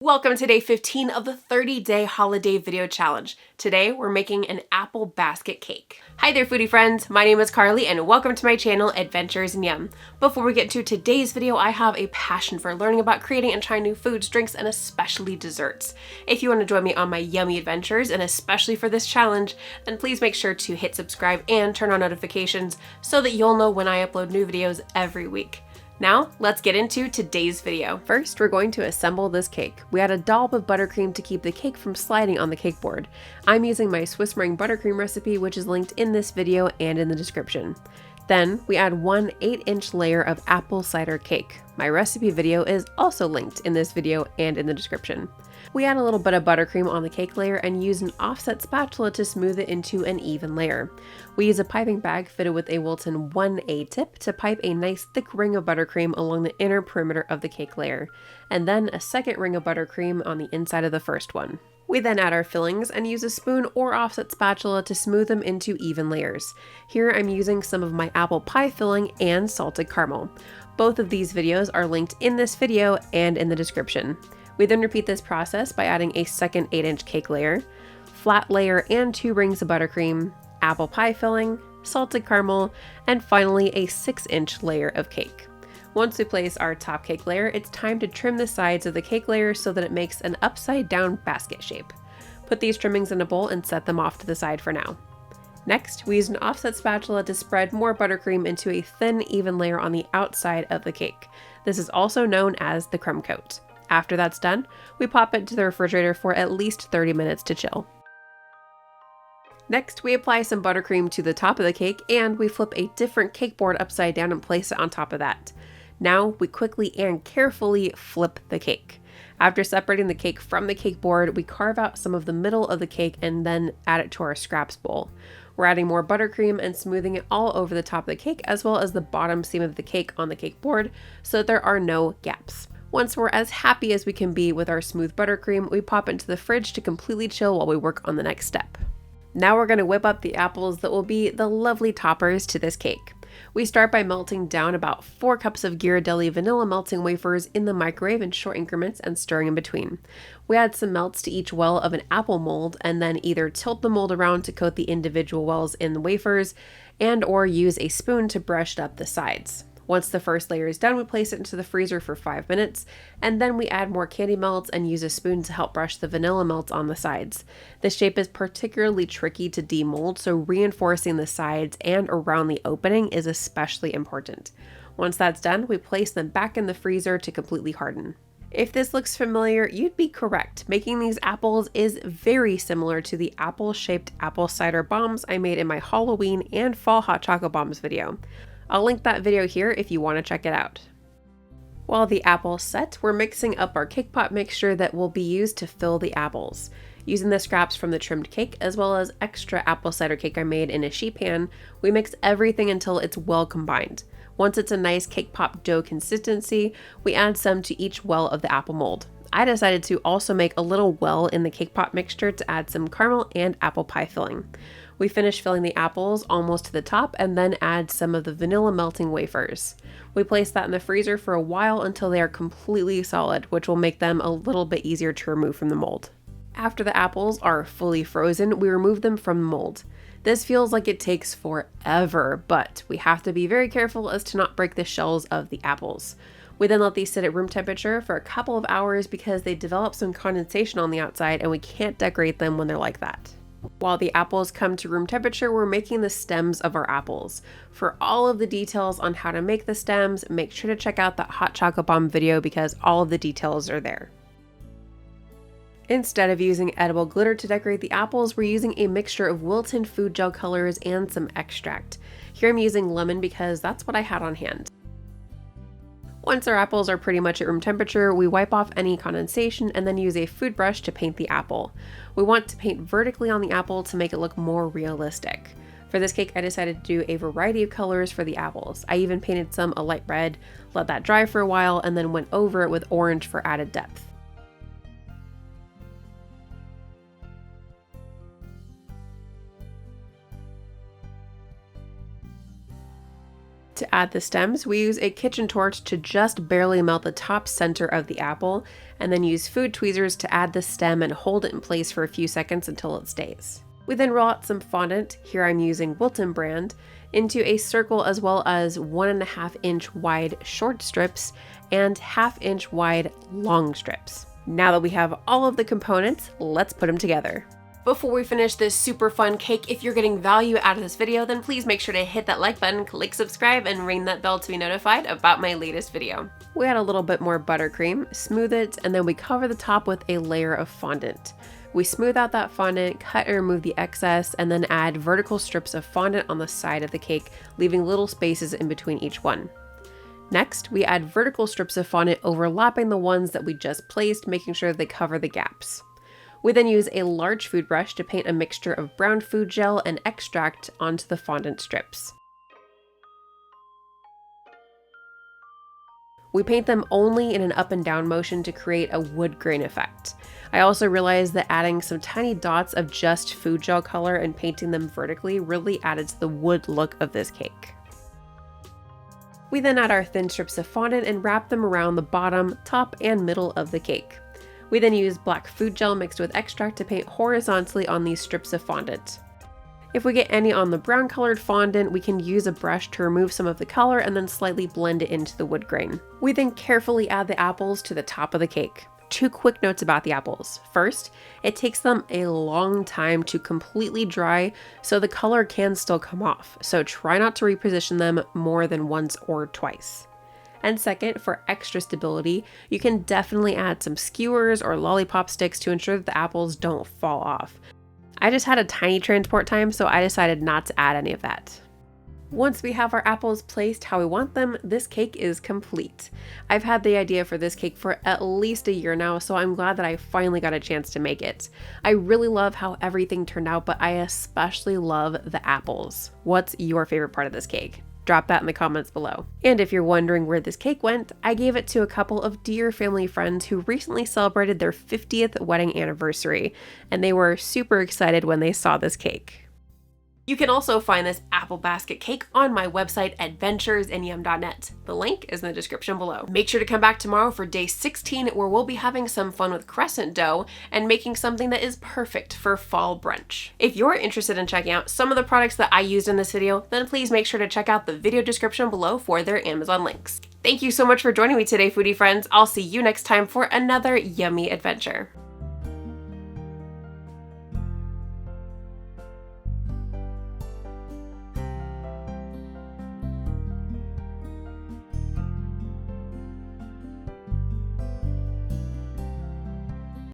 Welcome to day 15 of the 30-day holiday video challenge. Today, we're making an apple basket cake. Hi there, foodie friends. My name is Carly, and welcome to my channel, Adventures in Yum. Before we get to today's video, I have a passion for learning about creating and trying new foods, drinks, and especially desserts. If you want to join me on my yummy adventures, and especially for this challenge, then please make sure to hit subscribe and turn on notifications so that you'll know when I upload new videos every week. Now, let's get into today's video. First, we're going to assemble this cake. We add a dollop of buttercream to keep the cake from sliding on the cake board. I'm using my Swiss meringue buttercream recipe, which is linked in this video and in the description. Then, we add one 8-inch layer of apple cider cake. My recipe video is also linked in this video and in the description. We add a little bit of buttercream on the cake layer and use an offset spatula to smooth it into an even layer. We use a piping bag fitted with a Wilton 1A tip to pipe a nice thick ring of buttercream along the inner perimeter of the cake layer, and then a second ring of buttercream on the inside of the first one. We then add our fillings and use a spoon or offset spatula to smooth them into even layers. Here I'm using some of my apple pie filling and salted caramel. Both of these videos are linked in this video and in the description. We then repeat this process by adding a second 8-inch cake layer, flat layer and 2 rings of buttercream, apple pie filling, salted caramel, and finally a 6-inch layer of cake. Once we place our top cake layer, it's time to trim the sides of the cake layer so that it makes an upside down basket shape. Put these trimmings in a bowl and set them off to the side for now. Next, we use an offset spatula to spread more buttercream into a thin, even layer on the outside of the cake. This is also known as the crumb coat. After that's done, we pop it to the refrigerator for at least 30 minutes to chill. Next, we apply some buttercream to the top of the cake and we flip a different cake board upside down and place it on top of that. Now, we quickly and carefully flip the cake. After separating the cake from the cake board, we carve out some of the middle of the cake and then add it to our scraps bowl. We're adding more buttercream and smoothing it all over the top of the cake as well as the bottom seam of the cake on the cake board so that there are no gaps. Once we're as happy as we can be with our smooth buttercream, we pop it into the fridge to completely chill while we work on the next step. Now we're going to whip up the apples that will be the lovely toppers to this cake. We start by melting down about 4 cups of Ghirardelli vanilla melting wafers in the microwave in short increments and stirring in between. We add some melts to each well of an apple mold and then either tilt the mold around to coat the individual wells in the wafers and or use a spoon to brush up the sides. Once the first layer is done, we place it into the freezer for 5 minutes, and then we add more candy melts and use a spoon to help brush the vanilla melts on the sides. This shape is particularly tricky to demold, so reinforcing the sides and around the opening is especially important. Once that's done, we place them back in the freezer to completely harden. If this looks familiar, you'd be correct. Making these apples is very similar to the apple-shaped apple cider bombs I made in my Halloween and Fall Hot Chocolate Bombs video. I'll link that video here if you want to check it out. While the apples set, we're mixing up our cake pop mixture that will be used to fill the apples. Using the scraps from the trimmed cake as well as extra apple cider cake I made in a sheet pan, we mix everything until it's well combined. Once it's a nice cake pop dough consistency, we add some to each well of the apple mold. I decided to also make a little well in the cake pop mixture to add some caramel and apple pie filling. We finish filling the apples almost to the top and then add some of the vanilla melting wafers. We place that in the freezer for a while until they are completely solid, which will make them a little bit easier to remove from the mold. After the apples are fully frozen, we remove them from the mold. This feels like it takes forever, but we have to be very careful as to not break the shells of the apples. We then let these sit at room temperature for a couple of hours because they develop some condensation on the outside and we can't decorate them when they're like that. While the apples come to room temperature, we're making the stems of our apples. For all of the details on how to make the stems, make sure to check out that Hot Chocolate Bomb video because all of the details are there. Instead of using edible glitter to decorate the apples, we're using a mixture of Wilton food gel colors and some extract. Here I'm using lemon because that's what I had on hand. Once our apples are pretty much at room temperature, we wipe off any condensation and then use a food brush to paint the apple. We want to paint vertically on the apple to make it look more realistic. For this cake, I decided to do a variety of colors for the apples. I even painted some a light red, let that dry for a while, and then went over it with orange for added depth. To to add the stems, we use a kitchen torch to just barely melt the top center of the apple, and then use food tweezers to add the stem and hold it in place for a few seconds until it stays. We then roll out some fondant, here I'm using Wilton brand, into a circle as well as 1.5 inch wide short strips and 1/2 inch wide long strips. Now that we have all of the components, let's put them together. Before we finish this super fun cake, if you're getting value out of this video, then please make sure to hit that like button, click subscribe, and ring that bell to be notified about my latest video. We add a little bit more buttercream, smooth it, and then we cover the top with a layer of fondant. We smooth out that fondant, cut and remove the excess, and then add vertical strips of fondant on the side of the cake, leaving little spaces in between each one. Next, we add vertical strips of fondant overlapping the ones that we just placed, making sure they cover the gaps. We then use a large food brush to paint a mixture of brown food gel and extract onto the fondant strips. We paint them only in an up and down motion to create a wood grain effect. I also realized that adding some tiny dots of just food gel color and painting them vertically really added to the wood look of this cake. We then add our thin strips of fondant and wrap them around the bottom, top, and middle of the cake. We then use black food gel mixed with extract to paint horizontally on these strips of fondant. If we get any on the brown colored fondant, we can use a brush to remove some of the color and then slightly blend it into the wood grain. We then carefully add the apples to the top of the cake. 2 quick notes about the apples. First, it takes them a long time to completely dry, so the color can still come off, so try not to reposition them more than once or twice. And second, for extra stability, you can definitely add some skewers or lollipop sticks to ensure that the apples don't fall off. I just had a tiny transport time, so I decided not to add any of that. Once we have our apples placed how we want them, this cake is complete. I've had the idea for this cake for at least a year now, so I'm glad that I finally got a chance to make it. I really love how everything turned out, but I especially love the apples. What's your favorite part of this cake? Drop that in the comments below. And if you're wondering where this cake went, I gave it to a couple of dear family friends who recently celebrated their 50th wedding anniversary, and they were super excited when they saw this cake. You can also find this apple basket cake on my website, adventuresinYum.net. The link is in the description below. Make sure to come back tomorrow for day 16, where we'll be having some fun with crescent dough and making something that is perfect for fall brunch. If you're interested in checking out some of the products that I used in this video, then please make sure to check out the video description below for their Amazon links. Thank you so much for joining me today, foodie friends. I'll see you next time for another yummy adventure.